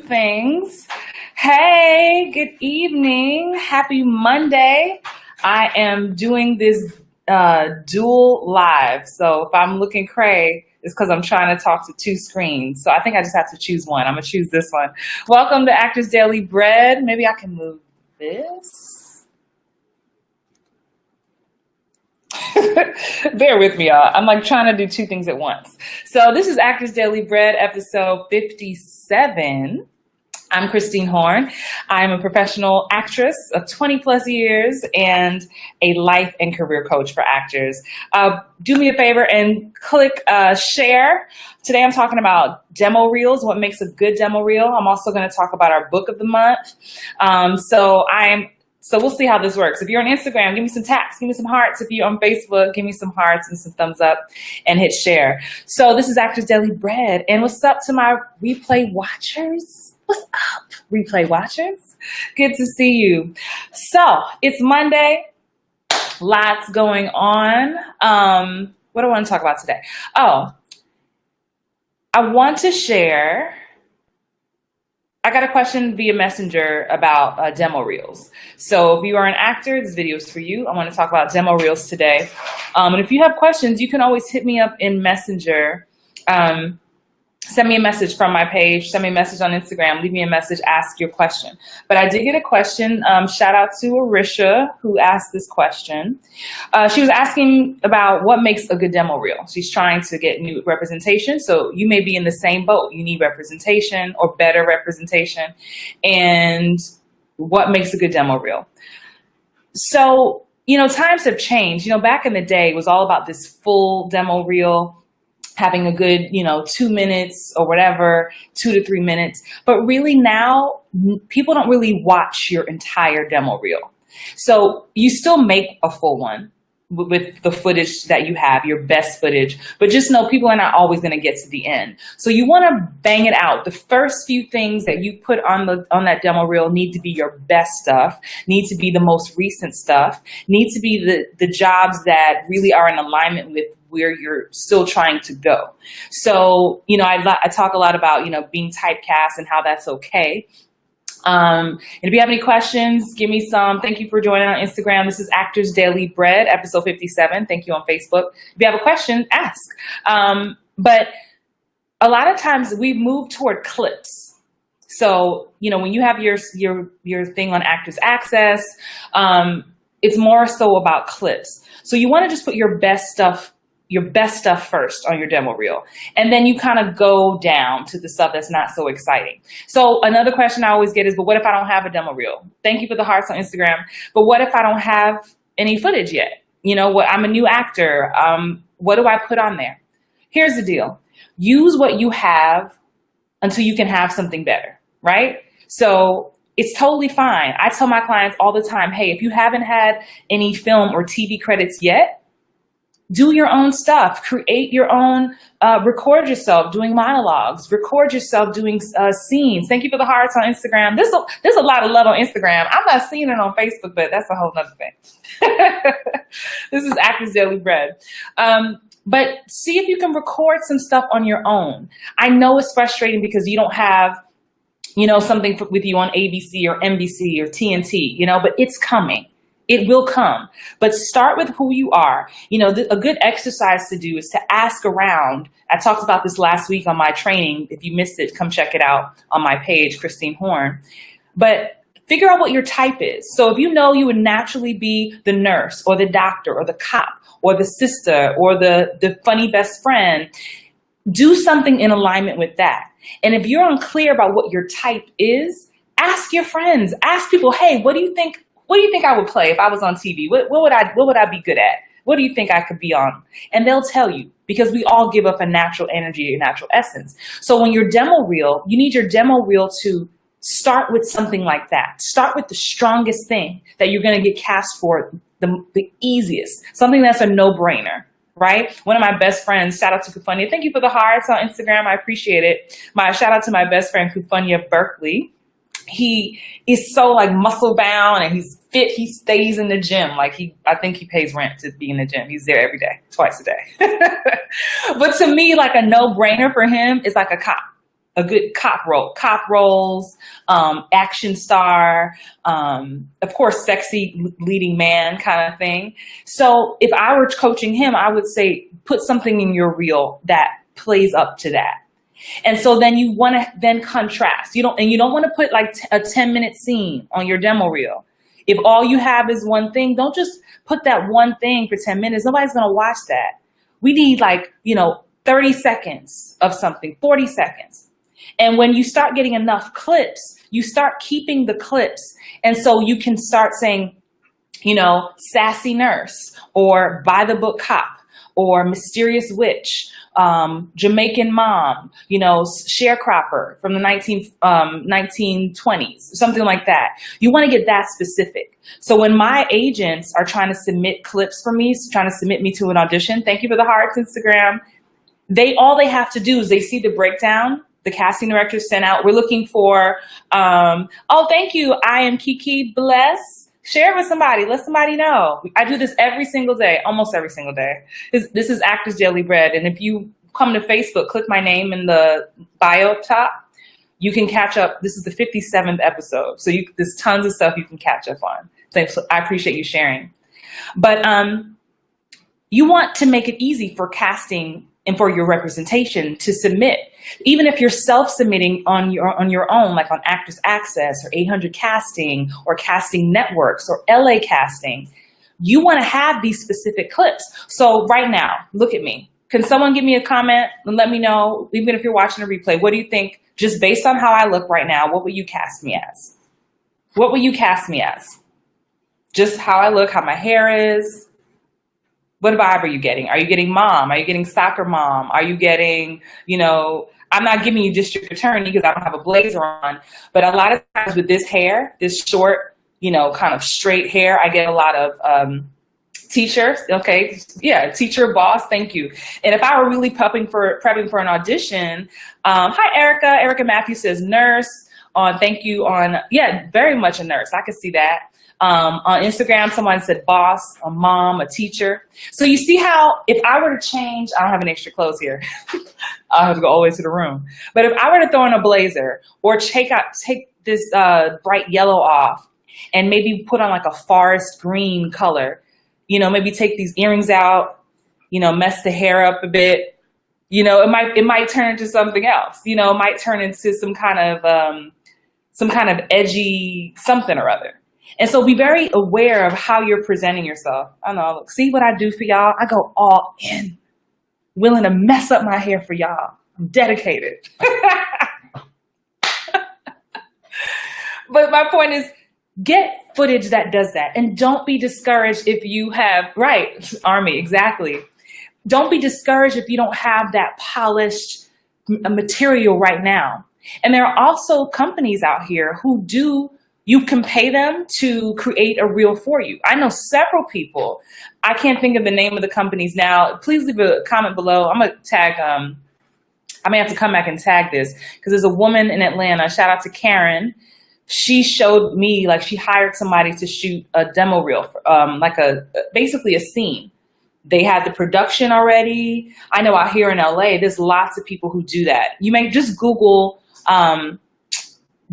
things. Hey, good evening. Happy Monday. I am doing this dual live. So if I'm looking cray, it's because I'm trying to talk to two screens. So I think I just have to choose one. I'm going to choose this one. Welcome to Actors Daily Bread. Maybe I can move this. Bear with me, y'all. I'm like trying to do two things at once. So this is Actors Daily Bread, episode 57. I'm Christine Horn. I'm a professional actress of 20 plus years and a life and career coach for actors. Do me a favor and click share. Today I'm talking about demo reels, what makes a good demo reel. I'm also going to talk about our book of the month. So we'll see how this works. If you're on Instagram, give me some taps, give me some hearts. If you're on Facebook, give me some hearts and some thumbs up and hit share. So this is Actors Daily Bread. And what's up to my replay watchers? What's up, replay watchers? Good to see you. So it's Monday, lots going on. What do I want to talk about today? Oh, I want to share, I got a question via Messenger about demo reels. So if you are an actor, this video is for you. I want to talk about demo reels today. And if you have questions, you can always hit me up in Messenger. Send me a message from my page, send me a message on Instagram, leave me a message, ask your question. But I did get a question. Shout out to Arisha who asked this question. She was asking about what makes a good demo reel. She's trying to get new representation. So you may be in the same boat. You need representation or better representation. And what makes a good demo reel? So, times have changed. Back in the day, it was all about this full demo reel, having a good, 2 minutes or whatever, 2 to 3 minutes. But really now, people don't really watch your entire demo reel. So you still make a full one with the footage that you have, your best footage. But just know people are not always going to get to the end. So you want to bang it out. The first few things that you put on that demo reel need to be your best stuff, need to be the most recent stuff, need to be the jobs that really are in alignment with where you're still trying to go. So, I talk a lot about, being typecast and how that's okay. And if you have any questions, give me some. Thank you for joining on Instagram. This is Actors Daily Bread, episode 57. Thank you on Facebook. If you have a question, ask. But a lot of times we've moved toward clips. So, when you have your thing on Actors Access, it's more so about clips. So you want to just put your best stuff first on your demo reel. And then you kind of go down to the stuff that's not so exciting. So another question I always get is, but what if I don't have a demo reel? Thank you for the hearts on Instagram. But what if I don't have any footage yet? I'm a new actor. What do I put on there? Here's the deal. Use what you have until you can have something better, right? So it's totally fine. I tell my clients all the time, hey, if you haven't had any film or TV credits yet, do your own stuff, create your own, record yourself doing monologues, record yourself doing scenes. Thank you for the hearts on Instagram. There's a lot of love on Instagram. I'm not seeing it on Facebook, but that's a whole nother thing. This is Actors Daily Bread. But see if you can record some stuff on your own. I know it's frustrating because you don't have, something with you on ABC or NBC or TNT, but it's coming. It will come, but start with who you are. A good exercise to do is to ask around. I talked about this last week on my training. If you missed it, come check it out on my page, Christine Horn. But figure out what your type is. So if you would naturally be the nurse or the doctor or the cop or the sister or the funny best friend, do something in alignment with that. And if you're unclear about what your type is, ask your friends, ask people, hey, what do you think I would play if I was on TV? What would I be good at? What do you think I could be on? And they'll tell you, because we all give up a natural energy, a natural essence. So when your demo reel, you need your demo reel to start with something like that. Start with the strongest thing that you're going to get cast for, the easiest, something that's a no-brainer, right? One of my best friends, shout out to Kufunya. Thank you for the hearts on Instagram. I appreciate it. Shout out to my best friend, Kufunya Berkeley. He is so muscle bound and he's fit. He stays in the gym. I think he pays rent to be in the gym. He's there every day, twice a day. But to me, a no brainer for him is a cop. a good cop roles, action star, of course, sexy leading man kind of thing. So if I were coaching him, I would say, put something in your reel that plays up to that. And so then you want to then contrast. You don't want to put like a 10-minute scene on your demo reel. If all you have is one thing, don't just put that one thing for 10 minutes. Nobody's going to watch that. We need 30 seconds of something, 40 seconds. And when you start getting enough clips, you start keeping the clips. And so you can start saying, sassy nurse, or by the book cop, or mysterious witch, Jamaican mom, sharecropper from the 1920s, something like that. You want to get that specific. So when my agents are trying to submit clips for me, trying to submit me to an audition, thank you for the hearts, Instagram. All they have to do is they see the breakdown. The casting director sent out, we're looking for, oh, thank you. I am Kiki Bless. Share it with somebody. Let somebody know. I do this every single day, almost every single day. This is Actors Daily Bread. And if you come to Facebook, click my name in the bio up top, you can catch up. This is the 57th episode. So there's tons of stuff you can catch up on. Thanks. I appreciate you sharing. But you want to make it easy for casting and for your representation to submit. Even if you're self-submitting on your own, like on Actors Access or 800 Casting or Casting Networks or LA Casting, you want to have these specific clips. So right now, look at me. Can someone give me a comment and let me know, even if you're watching a replay, what do you think, just based on how I look right now, what would you cast me as? What would you cast me as? Just how I look, how my hair is? What vibe are you getting? Are you getting mom? Are you getting soccer mom? Are you getting, I'm not giving you district attorney because I don't have a blazer on, but a lot of times with this hair, this short, kind of straight hair, I get a lot of teachers. Okay. Yeah. Teacher, boss. Thank you. And if I were really prepping for an audition, hi, Erica. Erica Matthews says nurse on, thank you on, yeah, very much a nurse. I could see that. On Instagram, someone said boss, a mom, a teacher. So you see how if I were to change, I don't have any extra clothes here. I have to go all the way to the room. But if I were to throw in a blazer or take this bright yellow off and maybe put on like a forest green color, maybe take these earrings out, mess the hair up a bit, it might turn into something else. It might turn into some kind of edgy something or other. And so be very aware of how you're presenting yourself. I know, look, see what I do for y'all? I go all in, willing to mess up my hair for y'all. I'm dedicated. But my point is, get footage that does that. And don't be discouraged if you have, right, Army, exactly. Don't be discouraged if you don't have that polished material right now. And there are also companies out here who you can pay them to create a reel for you. I know several people. I can't think of the name of the companies now. Please leave a comment below. I'm going to tag, I may have to come back and tag this because there's a woman in Atlanta. Shout out to Karen. She showed me, she hired somebody to shoot a demo reel, basically a scene. They had the production already. I know out here in LA, there's lots of people who do that. You may just Google,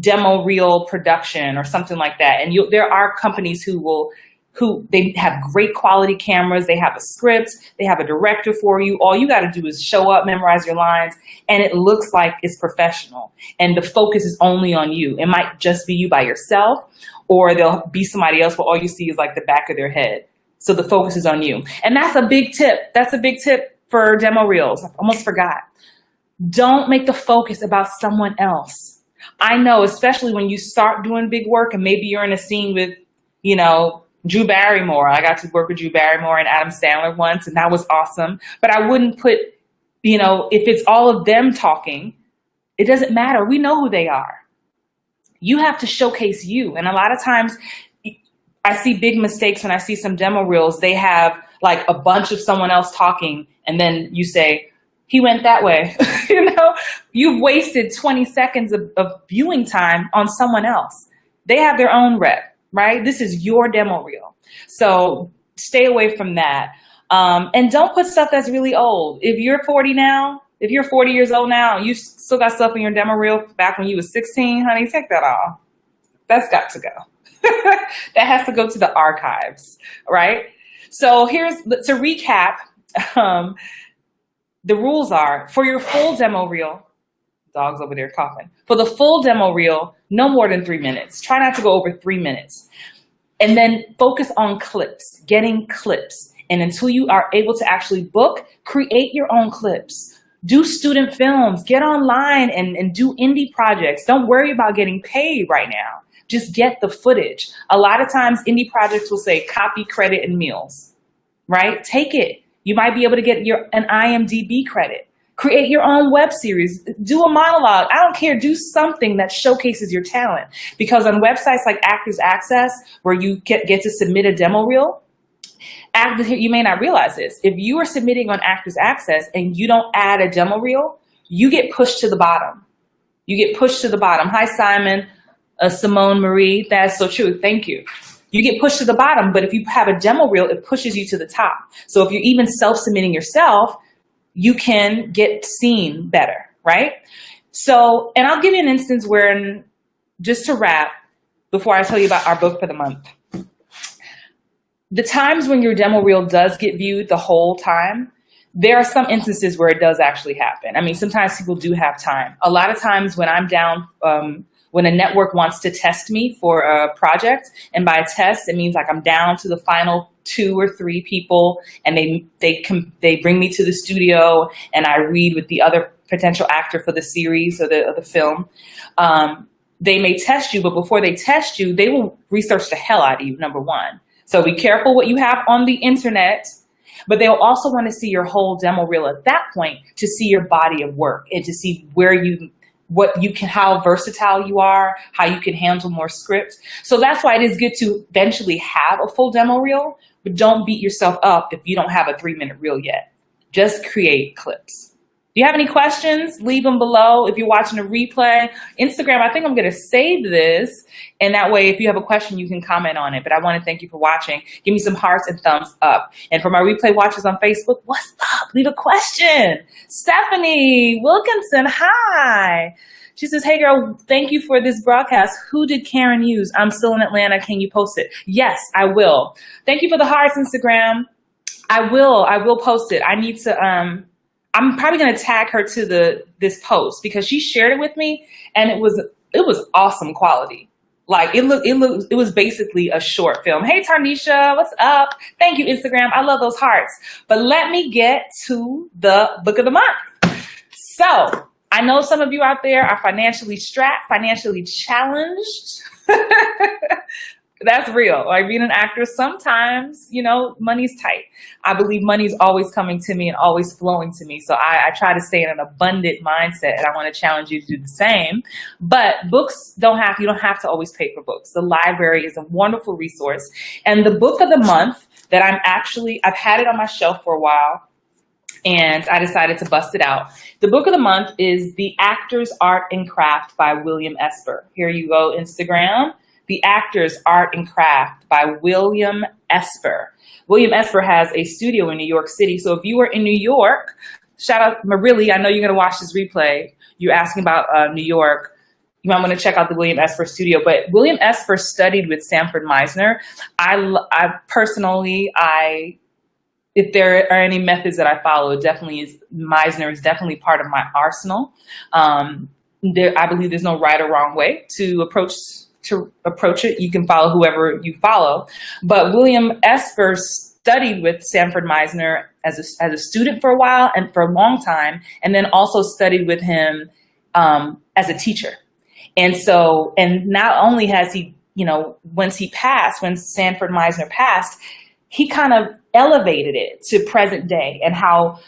demo reel production or something like that. And there are companies who they have great quality cameras. They have a script. They have a director for you. All you got to do is show up, memorize your lines, and it looks like it's professional. And the focus is only on you. It might just be you by yourself, or there'll be somebody else, but all you see is like the back of their head. So the focus is on you. And that's a big tip. That's a big tip for demo reels. I almost forgot. Don't make the focus about someone else. I know, especially when you start doing big work and maybe you're in a scene with, Drew Barrymore. I got to work with Drew Barrymore and Adam Sandler once, and that was awesome. But I wouldn't put, if it's all of them talking, it doesn't matter. We know who they are. You have to showcase you. And a lot of times I see big mistakes when I see some demo reels. They have like a bunch of someone else talking, and then you say, he went that way. You've wasted 20 seconds of viewing time on someone else. They have their own rep, right? This is your demo reel. So stay away from that. And don't put stuff that's really old. If you're 40 now, If you're 40 years old now, you still got stuff in your demo reel back when you was 16, honey, take that off. That's got to go. That has to go to the archives, right? So to recap, the rules are, for your full demo reel, dog's over there coughing, for the full demo reel, no more than 3 minutes. Try not to go over 3 minutes. And then focus on clips, getting clips. And until you are able to actually book, create your own clips. Do student films, get online and do indie projects. Don't worry about getting paid right now. Just get the footage. A lot of times indie projects will say copy, credit, and meals, right? Take it. You might be able to get an IMDb credit. Create your own web series. Do a monologue. I don't care. Do something that showcases your talent. Because on websites like Actors Access, where you get to submit a demo reel, you may not realize this. If you are submitting on Actors Access and you don't add a demo reel, you get pushed to the bottom. You get pushed to the bottom. Hi, Simon, Simone Marie. That's so true. Thank you. You get pushed to the bottom, but if you have a demo reel, it pushes you to the top. So if you're even self-submitting yourself, you can get seen better, right? So, and I'll give you an instance where, just to wrap, before I tell you about our book for the month, the times when your demo reel does get viewed the whole time, there are some instances where it does actually happen. I mean, sometimes people do have time. A lot of times when I'm down, when a network wants to test me for a project, and by test, it means like I'm down to the final 2 or 3 people, and they bring me to the studio, and I read with the other potential actor for the series or the film. They may test you, but before they test you, they will research the hell out of you, number one. So be careful what you have on the internet, but they'll also want to see your whole demo reel at that point to see your body of work and to see how versatile you are, how you can handle more script. So that's why it is good to eventually have a full demo reel, but don't beat yourself up if you don't have a 3-minute reel yet. Just create clips. Do you have any questions? Leave them below. If you're watching a replay, Instagram, I think I'm going to save this. And that way, if you have a question, you can comment on it. But I want to thank you for watching. Give me some hearts and thumbs up. And for my replay watchers on Facebook, what's up? Leave a question. Stephanie Wilkinson, hi. She says, hey girl, thank you for this broadcast. Who did Karen use? I'm still in Atlanta. Can you post it? Yes, I will. Thank you for the hearts, Instagram. I will post it. I need to, I'm probably going to tag her to this post because she shared it with me and it was awesome quality. Like it was basically a short film. Hey Tarnisha, what's up? Thank you, Instagram. I love those hearts. But let me get to the book of the month. So I know some of you out there are financially strapped, financially challenged. That's real. Like being an actor, sometimes, money's tight. I believe money's always coming to me and always flowing to me. So I try to stay in an abundant mindset, and I want to challenge you to do the same. But books you don't have to always pay for books. The library is a wonderful resource. And the book of the month that I've had it on my shelf for a while, and I decided to bust it out. The book of the month is The Actor's Art and Craft by William Esper. Here you go, Instagram. The Actor's Art and Craft by William Esper. William Esper has a studio in New York City. So if you are in New York, shout out Marily. I know you're going to watch this replay. You're asking about New York. You might want to check out the William Esper studio. But William Esper studied with Sanford Meisner. I personally, if there are any methods that I follow, Meisner is definitely part of my arsenal. I believe there's no right or wrong way to approach it. You can follow whoever you follow. But William Esper studied with Sanford Meisner as a student for a while and for a long time, and then also studied with him as a teacher. And not only has he, when Sanford Meisner passed, he kind of elevated it to present day and how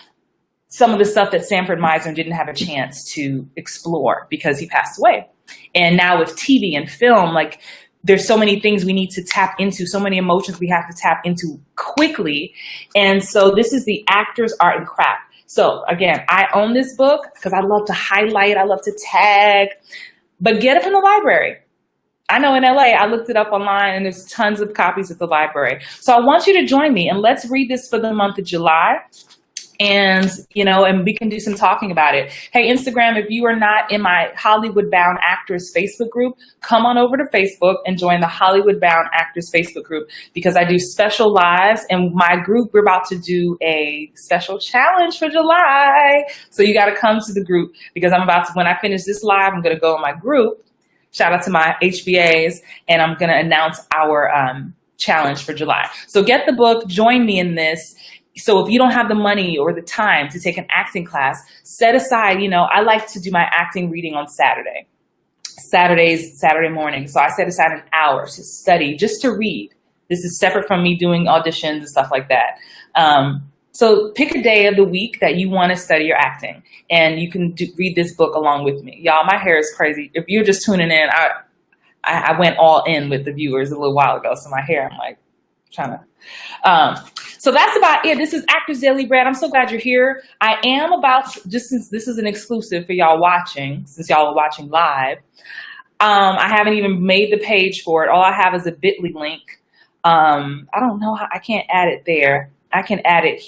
some of the stuff that Sanford Meisner didn't have a chance to explore because he passed away. And now with TV and film, like there's so many things we need to tap into, so many emotions we have to tap into quickly. And so this is The Actor's Art and Craft. So again, I own this book because I love to highlight, I love to tag, but get it from the library. I know in LA, I looked it up online and there's tons of copies at the library. So I want you to join me and let's read this for the month of July. And, you know, and we can do some talking about it. Hey, Instagram, if you are not in my Hollywood Bound Actors Facebook group, come on over to Facebook and join the Hollywood Bound Actors Facebook group, because I do special lives, and my group, we're about to do a special challenge for July. So you got to come to the group, because I'm about to, when I finish this live, I'm going to go in my group, shout out to my HBAs, and I'm going to announce our challenge for July. So get the book, join me in this. So if you don't have the money or the time to take an acting class, set aside, you know, I like to do my acting reading on Saturday morning. So I set aside an hour to study, just to read. This is separate from me doing auditions and stuff like that. So pick a day of the week that you want to study your acting, and you can read this book along with me. Y'all, my hair is crazy. If you're just tuning in, I went all in with the viewers a little while ago. So my hair, I'm like trying to, so that's about it. This is Actors Daily Bread. I'm so glad you're here. I am about to, just since this is an exclusive for y'all watching, since y'all are watching live, I haven't even made the page for it. All I have is a bit.ly link. I don't know how, I can't add it there. I can add it.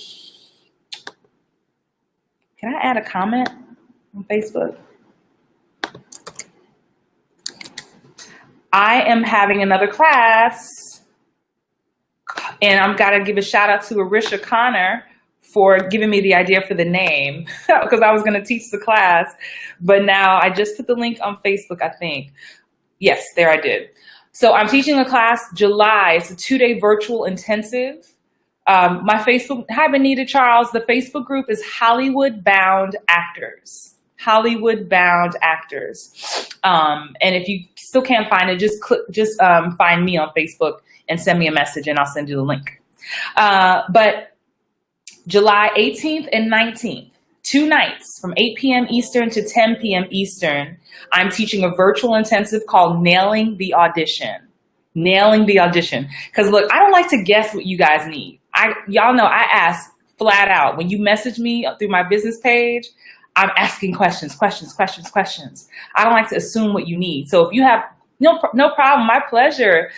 Can I add a comment on Facebook? I am having another class, and I've got to give a shout out to Arisha Connor for giving me the idea for the name, because I was going to teach the class, but now I just put the link on Facebook, I think. Yes, there I did. So I'm teaching a class July. It's a 2-day virtual intensive. My Facebook, hi Benita Charles, the Facebook group is Hollywood Bound Actors. Hollywood Bound Actors. And if you still can't find it, just find me on Facebook and send me a message, and I'll send you the link. But July 18th and 19th, 2 nights from 8 p.m. Eastern to 10 p.m. Eastern, I'm teaching a virtual intensive called Nailing the Audition. Nailing the Audition. Because look, I don't like to guess what you guys need. Y'all know I ask flat out. When you message me through my business page, I'm asking questions. I don't like to assume what you need. So if you have, no problem, my pleasure.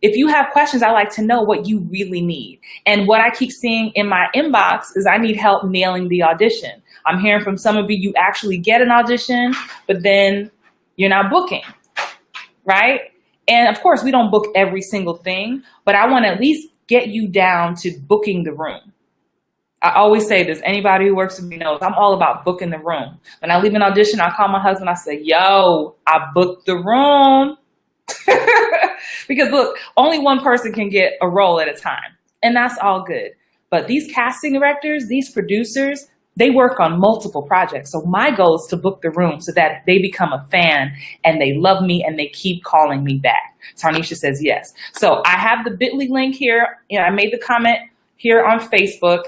If you have questions, I like to know what you really need. And what I keep seeing in my inbox is I need help nailing the audition. I'm hearing from some of you, you actually get an audition, but then you're not booking, right? And of course, we don't book every single thing, but I want to at least get you down to booking the room. I always say this, anybody who works with me knows I'm all about booking the room. When I leave an audition, I call my husband, I say, yo, I booked the room. Because look, only one person can get a role at a time, and that's all good. But these casting directors, these producers, they work on multiple projects. So my goal is to book the room so that they become a fan and they love me and they keep calling me back. Tarnisha says yes. So I have the bit.ly link here. I made the comment here on Facebook.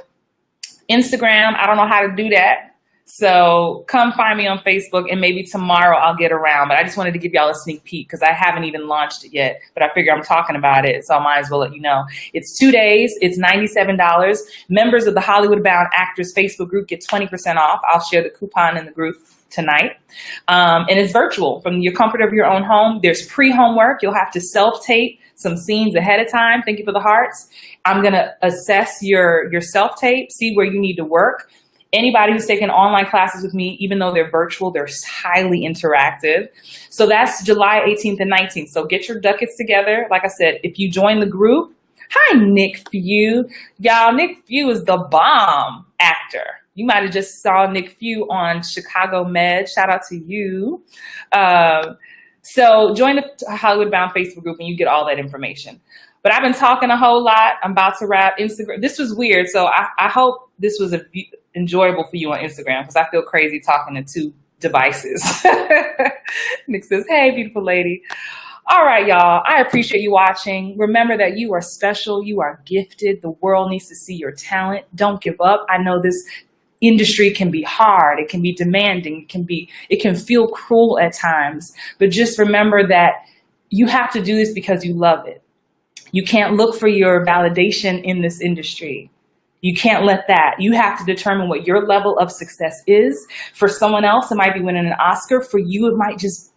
Instagram, I don't know how to do that. So come find me on Facebook, and maybe tomorrow I'll get around. But I just wanted to give y'all a sneak peek because I haven't even launched it yet. But I figure I'm talking about it, so I might as well let you know. It's 2 days. It's $97. Members of the Hollywood Bound Actors Facebook group get 20% off. I'll share the coupon in the group tonight. And it's virtual from your comfort of your own home. There's pre-homework. You'll have to self-tape some scenes ahead of time. Thank you for the hearts. I'm going to assess your self-tape, see where you need to work. Anybody who's taken online classes with me, even though they're virtual, they're highly interactive. So that's July 18th and 19th. So get your ducats together. Like I said, if you join the group, hi, Nick Few. Y'all, Nick Few is the bomb actor. You might have just saw Nick Few on Chicago Med. Shout out to you. So join the Hollywood Bound Facebook group and you get all that information. But I've been talking a whole lot. I'm about to wrap Instagram. This was weird. So I hope this was enjoyable for you on Instagram, because I feel crazy talking to 2 devices. Nick says, hey, beautiful lady. All right, y'all. I appreciate you watching. Remember that you are special. You are gifted. The world needs to see your talent. Don't give up. I know this industry can be hard. It can be demanding. It can feel cruel at times. But just remember that you have to do this because you love it. You can't look for your validation in this industry. You can't let that. You have to determine what your level of success is. For someone else, it might be winning an Oscar. For you, it might just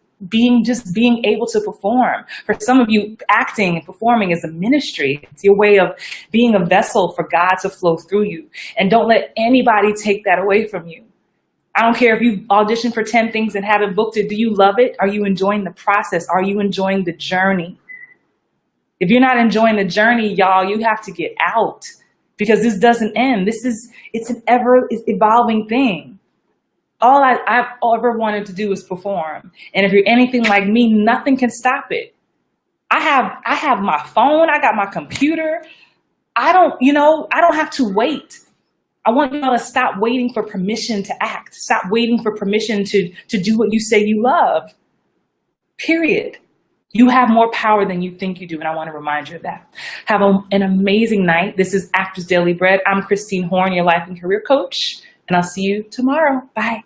just being able to perform. For some of you, acting and performing is a ministry. It's your way of being a vessel for God to flow through you. And don't let anybody take that away from you. I don't care if you auditioned for 10 things and haven't booked it. Do you love it? Are you enjoying the process? Are you enjoying the journey? If you're not enjoying the journey, y'all, you have to get out, because this doesn't end. It's an ever evolving thing. All I've ever wanted to do is perform. And if you're anything like me, nothing can stop it. I have my phone, I got my computer. I don't have to wait. I want y'all to stop waiting for permission to act. Stop waiting for permission to do what you say you love. Period. You have more power than you think you do, and I want to remind you of that. Have an amazing night. This is Actors Daily Bread. I'm Christine Horn, your life and career coach, and I'll see you tomorrow. Bye.